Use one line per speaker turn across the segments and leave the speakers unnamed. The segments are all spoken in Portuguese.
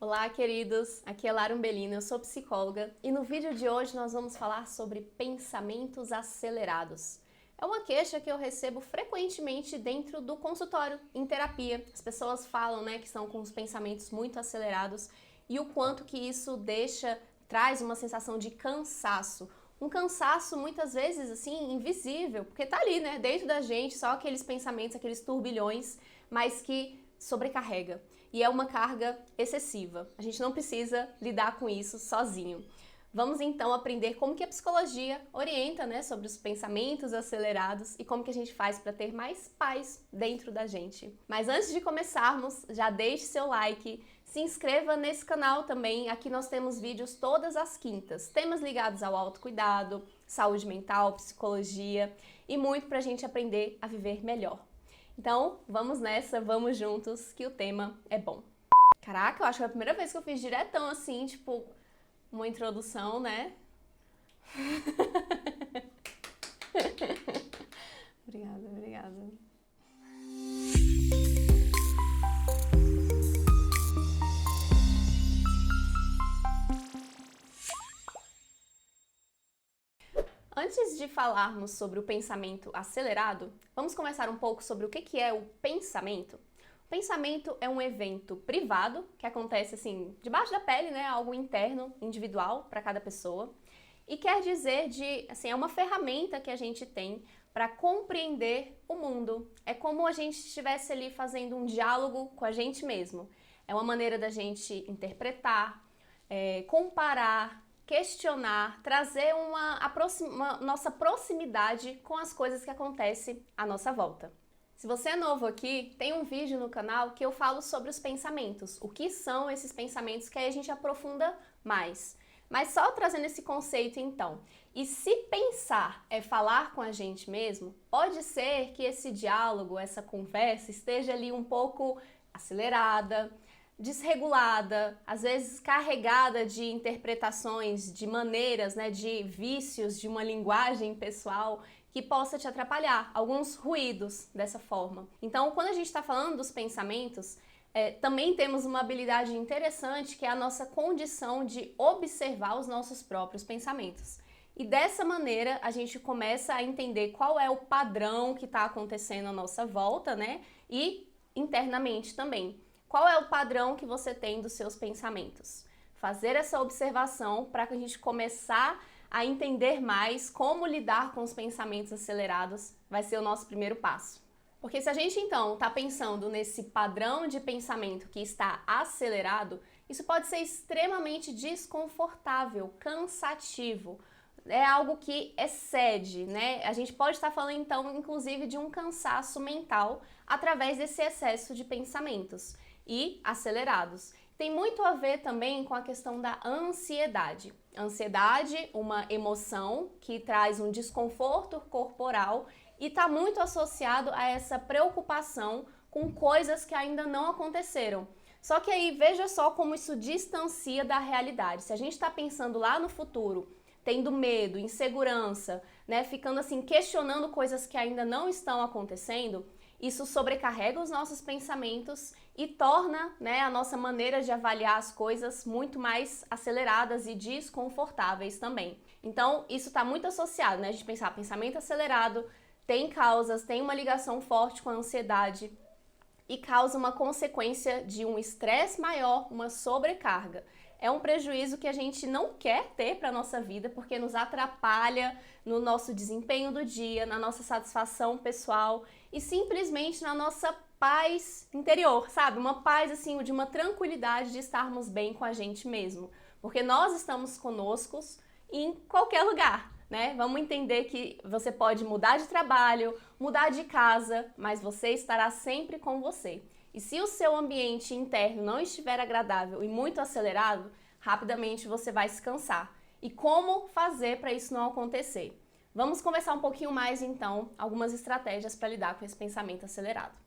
Olá, queridos! Aqui é Lara Umbelina, eu sou psicóloga e no vídeo de hoje nós vamos falar sobre pensamentos acelerados. É uma queixa que eu recebo frequentemente dentro do consultório, em terapia. As pessoas falam, que estão com os pensamentos muito acelerados e o quanto que isso traz uma sensação de cansaço. Um cansaço muitas vezes assim invisível, porque tá ali, dentro da gente, só aqueles pensamentos, aqueles turbilhões, mas que sobrecarrega. E é uma carga excessiva. A gente não precisa lidar com isso sozinho. Vamos então aprender como que a psicologia orienta, sobre os pensamentos acelerados e como que a gente faz para ter mais paz dentro da gente. Mas antes de começarmos, já deixe seu like, se inscreva nesse canal também. Aqui nós temos vídeos todas as quintas, temas ligados ao autocuidado, saúde mental, psicologia e muito para a gente aprender a viver melhor. Então, vamos nessa, vamos juntos, que o tema é bom. Caraca, eu acho que é a primeira vez que eu fiz diretão assim, tipo, uma introdução, Obrigada. Antes de falarmos sobre o pensamento acelerado, vamos conversar um pouco sobre o que é o pensamento. O pensamento é um evento privado que acontece assim, debaixo da pele, algo interno, individual para cada pessoa. E quer dizer é uma ferramenta que a gente tem para compreender o mundo. É como a gente estivesse ali fazendo um diálogo com a gente mesmo. É uma maneira da gente interpretar, comparar, questionar, trazer uma nossa proximidade com as coisas que acontecem à nossa volta. Se você é novo aqui, tem um vídeo no canal que eu falo sobre os pensamentos. O que são esses pensamentos, que aí a gente aprofunda mais. Mas só trazendo esse conceito então. E se pensar é falar com a gente mesmo, pode ser que esse diálogo, essa conversa esteja ali um pouco acelerada, desregulada, às vezes carregada de interpretações, de maneiras, de vícios, de uma linguagem pessoal que possa te atrapalhar, alguns ruídos dessa forma. Então, quando a gente está falando dos pensamentos, também temos uma habilidade interessante que é a nossa condição de observar os nossos próprios pensamentos. E dessa maneira a gente começa a entender qual é o padrão que está acontecendo à nossa volta, e internamente também. Qual é o padrão que você tem dos seus pensamentos? Fazer essa observação para que a gente começar a entender mais como lidar com os pensamentos acelerados vai ser o nosso primeiro passo. Porque se a gente então está pensando nesse padrão de pensamento que está acelerado, isso pode ser extremamente desconfortável, cansativo. É algo que excede, A gente pode estar falando então, inclusive, de um cansaço mental através desse excesso de pensamentos e acelerados. Tem muito a ver também com a questão da ansiedade. Ansiedade, uma emoção que traz um desconforto corporal e está muito associado a essa preocupação com coisas que ainda não aconteceram. Só que aí veja só como isso distancia da realidade. Se a gente está pensando lá no futuro, tendo medo, insegurança, ficando assim questionando coisas que ainda não estão acontecendo, isso sobrecarrega os nossos pensamentos e torna a nossa maneira de avaliar as coisas muito mais aceleradas e desconfortáveis também. Então, isso está muito associado, a gente pensar pensamento acelerado, tem causas, tem uma ligação forte com a ansiedade e causa uma consequência de um estresse maior, uma sobrecarga. É um prejuízo que a gente não quer ter para a nossa vida, porque nos atrapalha no nosso desempenho do dia, na nossa satisfação pessoal e simplesmente na nossa paz interior, sabe? Uma paz assim, de uma tranquilidade de estarmos bem com a gente mesmo. Porque nós estamos conosco em qualquer lugar, Vamos entender que você pode mudar de trabalho, mudar de casa, mas você estará sempre com você. E se o seu ambiente interno não estiver agradável e muito acelerado, rapidamente você vai se cansar. E como fazer para isso não acontecer? Vamos conversar um pouquinho mais então, algumas estratégias para lidar com esse pensamento acelerado.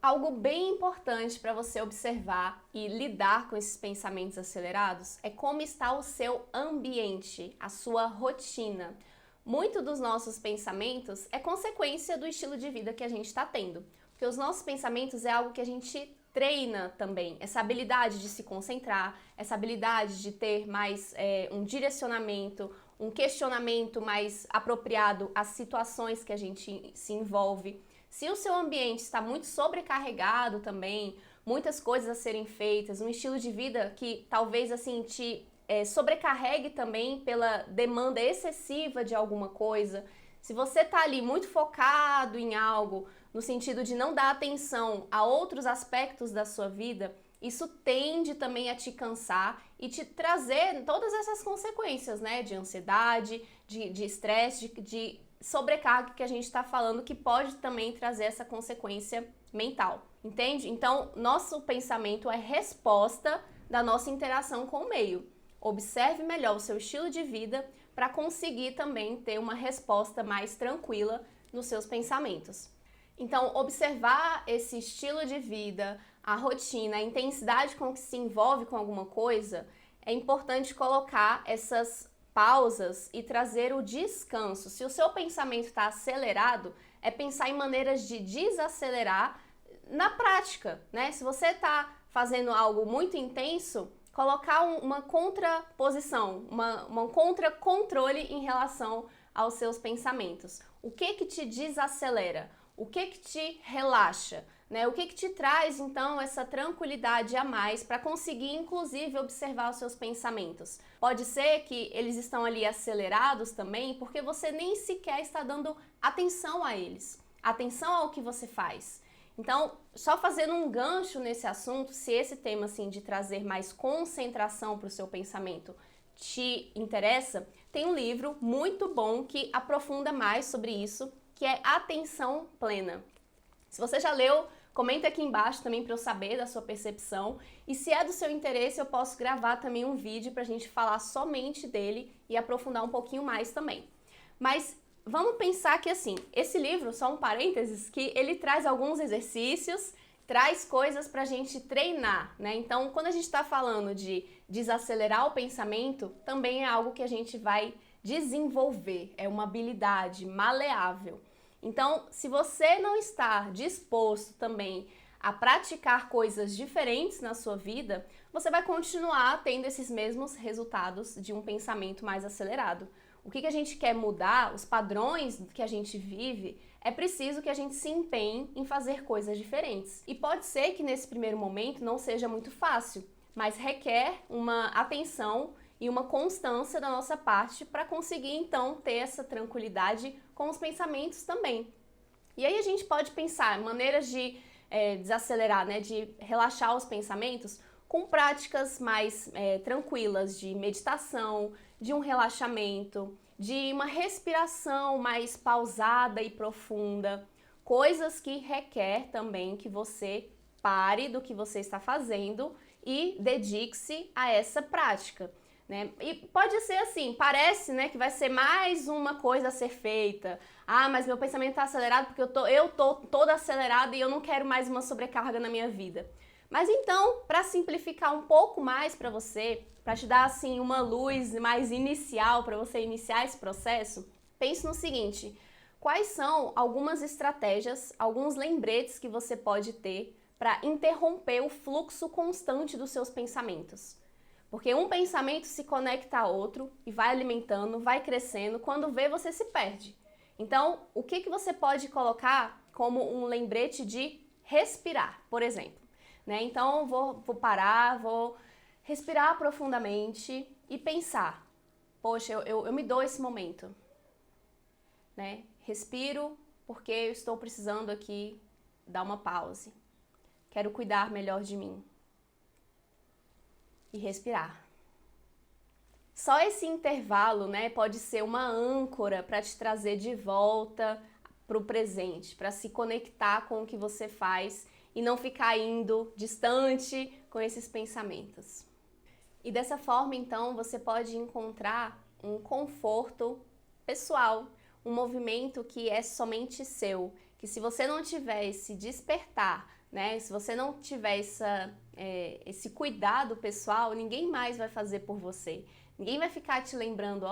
Algo bem importante para você observar e lidar com esses pensamentos acelerados é como está o seu ambiente, a sua rotina. Muito dos nossos pensamentos é consequência do estilo de vida que a gente está tendo. Porque os nossos pensamentos é algo que a gente treina também essa habilidade de se concentrar, essa habilidade de ter mais um direcionamento, um questionamento mais apropriado às situações que a gente se envolve. Se o seu ambiente está muito sobrecarregado também, muitas coisas a serem feitas, um estilo de vida que talvez assim te sobrecarregue também pela demanda excessiva de alguma coisa. Se você está ali muito focado em algo, no sentido de não dar atenção a outros aspectos da sua vida, isso tende também a te cansar e te trazer todas essas consequências, né? De ansiedade, de estresse, de sobrecarga que a gente está falando, que pode também trazer essa consequência mental, entende? Então, nosso pensamento é resposta da nossa interação com o meio. Observe melhor o seu estilo de vida para conseguir também ter uma resposta mais tranquila nos seus pensamentos. Então, observar esse estilo de vida, a rotina, a intensidade com que se envolve com alguma coisa, é importante colocar essas pausas e trazer o descanso. Se o seu pensamento está acelerado, é pensar em maneiras de desacelerar na prática, né? Se você está fazendo algo muito intenso, colocar uma contraposição, um contra-controle em relação aos seus pensamentos. O que te desacelera? O que te relaxa? Né? O que te traz, então, essa tranquilidade a mais para conseguir, inclusive, observar os seus pensamentos? Pode ser que eles estão ali acelerados também porque você nem sequer está dando atenção a eles, atenção ao que você faz. Então, só fazendo um gancho nesse assunto, se esse tema assim de trazer mais concentração para o seu pensamento te interessa, tem um livro muito bom que aprofunda mais sobre isso, que é Atenção Plena. Se você já leu, comenta aqui embaixo também para eu saber da sua percepção. E se é do seu interesse, eu posso gravar também um vídeo para a gente falar somente dele e aprofundar um pouquinho mais também. Mas vamos pensar que assim, esse livro, só um parênteses, que ele traz alguns exercícios, traz coisas para a gente treinar, né? Então, quando a gente está falando de desacelerar o pensamento, também é algo que a gente vai desenvolver, é uma habilidade maleável. Então, se você não está disposto também a praticar coisas diferentes na sua vida, você vai continuar tendo esses mesmos resultados de um pensamento mais acelerado. O que a gente quer mudar, os padrões que a gente vive, é preciso que a gente se empenhe em fazer coisas diferentes. E pode ser que nesse primeiro momento não seja muito fácil, mas requer uma atenção e uma constância da nossa parte para conseguir então ter essa tranquilidade com os pensamentos também. E aí a gente pode pensar em maneiras de desacelerar, né, de relaxar os pensamentos com práticas mais tranquilas de meditação, de um relaxamento, de uma respiração mais pausada e profunda, coisas que requer também que você pare do que você está fazendo e dedique-se a essa prática. Né? E pode ser assim, parece, né, que vai ser mais uma coisa a ser feita. Ah, mas meu pensamento está acelerado porque eu tô toda acelerada e eu não quero mais uma sobrecarga na minha vida. Mas então, para simplificar um pouco mais para você, para te dar assim uma luz mais inicial para você iniciar esse processo, pense no seguinte: quais são algumas estratégias, alguns lembretes que você pode ter para interromper o fluxo constante dos seus pensamentos? Porque um pensamento se conecta a outro e vai alimentando, vai crescendo, quando vê você se perde. Então, o que você pode colocar como um lembrete de respirar, por exemplo? Né? Então, vou parar, vou respirar profundamente e pensar, poxa, eu me dou esse momento. Né? Respiro porque eu estou precisando aqui dar uma pause. Quero cuidar melhor de mim. E respirar. Só esse intervalo, né, pode ser uma âncora para te trazer de volta para o presente, para se conectar com o que você faz e não ficar indo distante com esses pensamentos. E dessa forma, então, você pode encontrar um conforto pessoal, um movimento que é somente seu, que se você não tiver esse despertar, né, se você não tiver esse cuidado pessoal, ninguém mais vai fazer por você. Ninguém vai ficar te lembrando,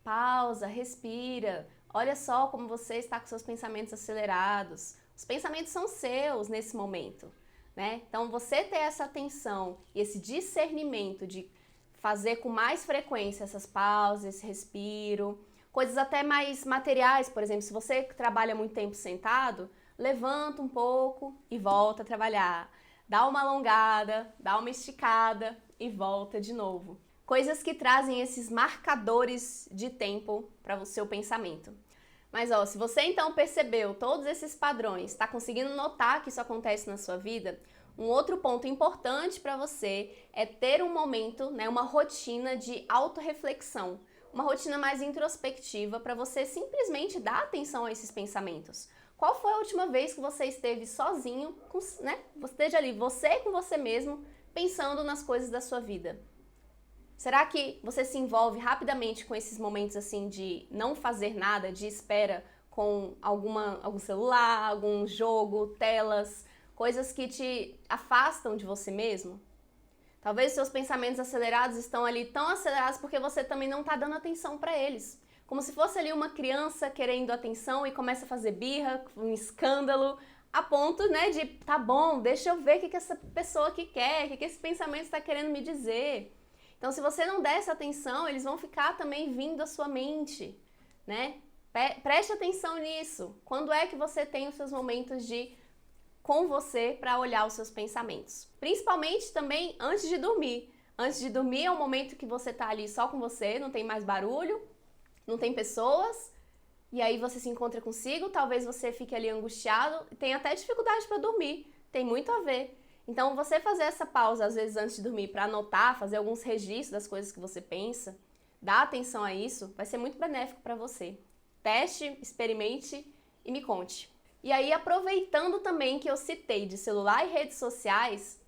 pausa, respira, olha só como você está com seus pensamentos acelerados. Os pensamentos são seus nesse momento, né? Então, você ter essa atenção e esse discernimento de fazer com mais frequência essas pausas, esse respiro, coisas até mais materiais, por exemplo, se você trabalha muito tempo sentado, levanta um pouco e volta a trabalhar. Dá uma alongada, dá uma esticada e volta de novo. Coisas que trazem esses marcadores de tempo para o seu pensamento. Mas ó, se você então percebeu todos esses padrões, está conseguindo notar que isso acontece na sua vida, um outro ponto importante para você é ter um momento, né, uma rotina de autorreflexão, uma rotina mais introspectiva para você simplesmente dar atenção a esses pensamentos. Qual foi a última vez que você esteve sozinho, né? Você esteja ali, você com você mesmo, pensando nas coisas da sua vida? Será que você se envolve rapidamente com esses momentos assim de não fazer nada, de espera com algum celular, algum jogo, telas, coisas que te afastam de você mesmo? Talvez seus pensamentos acelerados estão ali tão acelerados porque você também não está dando atenção para eles. Como se fosse ali uma criança querendo atenção e começa a fazer birra, um escândalo, a ponto, né, de, tá bom, deixa eu ver o que essa pessoa aqui quer, o que esse pensamento está querendo me dizer. Então, se você não der essa atenção, eles vão ficar também vindo à sua mente, né? Preste atenção nisso. Quando é que você tem os seus momentos de com você para olhar os seus pensamentos? Principalmente também antes de dormir. Antes de dormir é um momento que você tá ali só com você, não tem mais barulho, não tem pessoas, e aí você se encontra consigo, talvez você fique ali angustiado, tem até dificuldade para dormir, tem muito a ver. Então, você fazer essa pausa, às vezes, antes de dormir, para anotar, fazer alguns registros das coisas que você pensa, dar atenção a isso, vai ser muito benéfico para você. Teste, experimente e me conte. E aí, aproveitando também que eu citei de celular e redes sociais,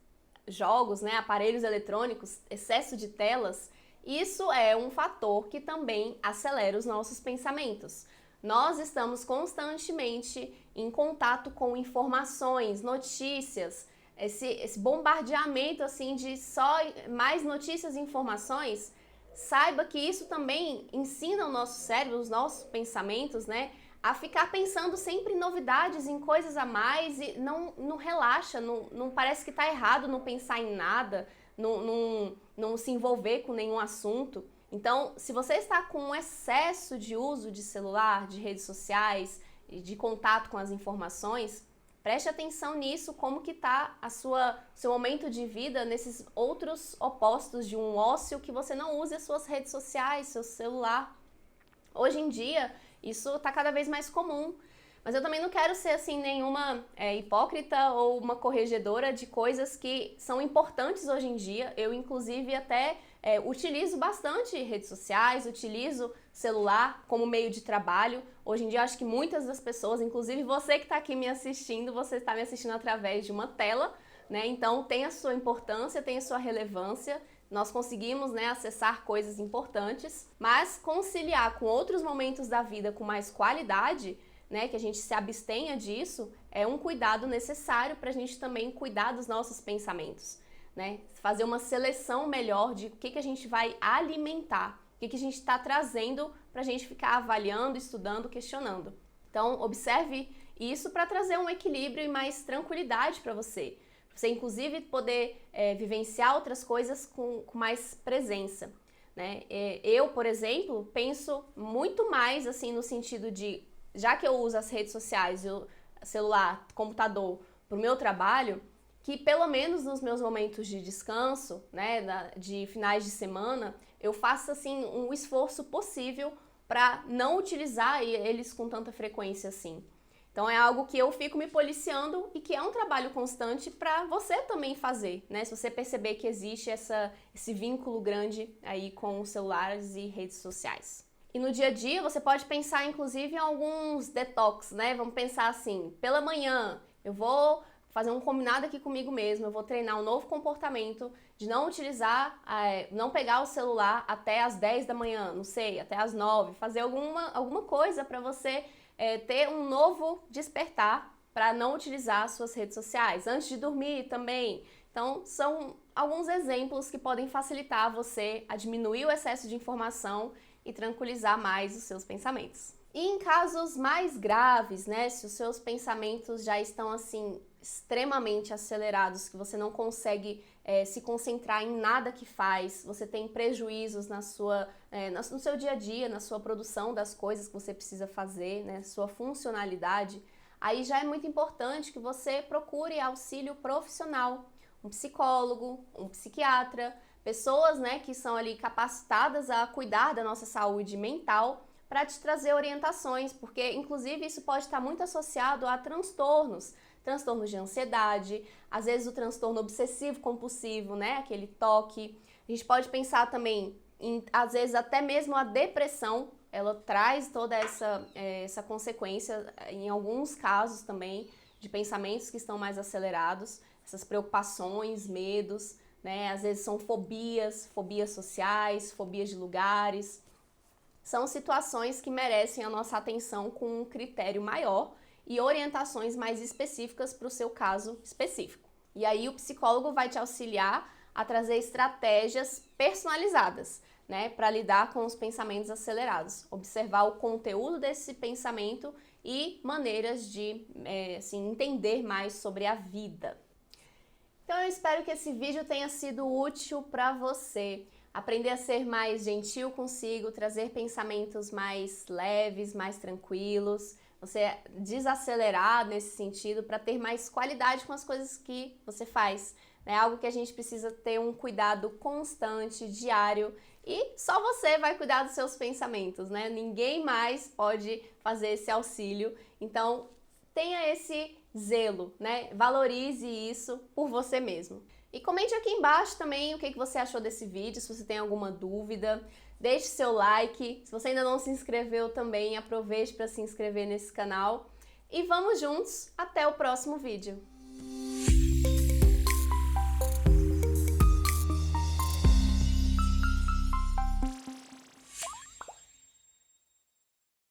jogos, né, aparelhos eletrônicos, excesso de telas, isso é um fator que também acelera os nossos pensamentos. Nós estamos constantemente em contato com informações, notícias, esse bombardeamento assim de só mais notícias e informações. Saiba que isso também ensina o nosso cérebro, os nossos pensamentos, né, a ficar pensando sempre em novidades, em coisas a mais e não relaxa, não parece que está errado não pensar em nada, não se envolver com nenhum assunto. Então, se você está com um excesso de uso de celular, de redes sociais, de contato com as informações, preste atenção nisso, como que está seu momento de vida nesses outros opostos de um ócio que você não use as suas redes sociais, seu celular. Hoje em dia, isso está cada vez mais comum. Mas eu também não quero ser assim nenhuma hipócrita ou uma corregedora de coisas que são importantes hoje em dia. Eu, inclusive, até utilizo bastante redes sociais, utilizo celular como meio de trabalho. Hoje em dia, acho que muitas das pessoas, inclusive você que está aqui me assistindo, você está me assistindo através de uma tela, né? Então, tem a sua importância, tem a sua relevância. Nós conseguimos, né, acessar coisas importantes, mas conciliar com outros momentos da vida com mais qualidade, né, que a gente se abstenha disso, é um cuidado necessário para a gente também cuidar dos nossos pensamentos, né? Fazer uma seleção melhor de o que a gente vai alimentar, o que a gente está trazendo para a gente ficar avaliando, estudando, questionando. Então, observe isso para trazer um equilíbrio e mais tranquilidade para você. Você, inclusive, poder vivenciar outras coisas com mais presença, né? Eu, por exemplo, penso muito mais assim no sentido de, já que eu uso as redes sociais, o celular, computador, para o meu trabalho, que pelo menos nos meus momentos de descanso, né, de finais de semana, eu faço assim um esforço possível para não utilizar eles com tanta frequência assim. Então é algo que eu fico me policiando e que é um trabalho constante para você também fazer, né? Se você perceber que existe esse vínculo grande aí com os celulares e redes sociais. E no dia a dia você pode pensar inclusive em alguns detox, né? Vamos pensar assim, pela manhã eu vou fazer um combinado aqui comigo mesmo, eu vou treinar um novo comportamento de não utilizar, não pegar o celular até as 10 da manhã, não sei, até as 9, fazer alguma coisa para você ter um novo despertar para não utilizar suas redes sociais, antes de dormir também. Então, são alguns exemplos que podem facilitar você a diminuir o excesso de informação e tranquilizar mais os seus pensamentos. E em casos mais graves, né, se os seus pensamentos já estão assim extremamente acelerados, que você não consegue se concentrar em nada que faz, você tem prejuízos no seu dia a dia, na sua produção das coisas que você precisa fazer, né, sua funcionalidade, aí já é muito importante que você procure auxílio profissional, um psicólogo, um psiquiatra, pessoas, né, que são ali capacitadas a cuidar da nossa saúde mental para te trazer orientações, porque inclusive isso pode estar muito associado a transtornos de ansiedade, às vezes o transtorno obsessivo compulsivo, né, aquele toque. A gente pode pensar também em, às vezes, até mesmo a depressão, ela traz toda essa consequência, em alguns casos também, de pensamentos que estão mais acelerados, essas preocupações, medos, né, às vezes são fobias sociais, fobias de lugares. São situações que merecem a nossa atenção com um critério maior e orientações mais específicas para o seu caso específico. E aí o psicólogo vai te auxiliar a trazer estratégias personalizadas, né, para lidar com os pensamentos acelerados, observar o conteúdo desse pensamento e maneiras de entender mais sobre a vida. Então eu espero que esse vídeo tenha sido útil para você. Aprender a ser mais gentil consigo, trazer pensamentos mais leves, mais tranquilos, você desacelerar nesse sentido para ter mais qualidade com as coisas que você faz. É algo que a gente precisa ter um cuidado constante, diário, e só você vai cuidar dos seus pensamentos, né? Ninguém mais pode fazer esse auxílio. Então, tenha esse zelo, né? Valorize isso por você mesmo. E comente aqui embaixo também o que você achou desse vídeo, se você tem alguma dúvida. Deixe seu like. Se você ainda não se inscreveu também, aproveite para se inscrever nesse canal. E vamos juntos até o próximo vídeo.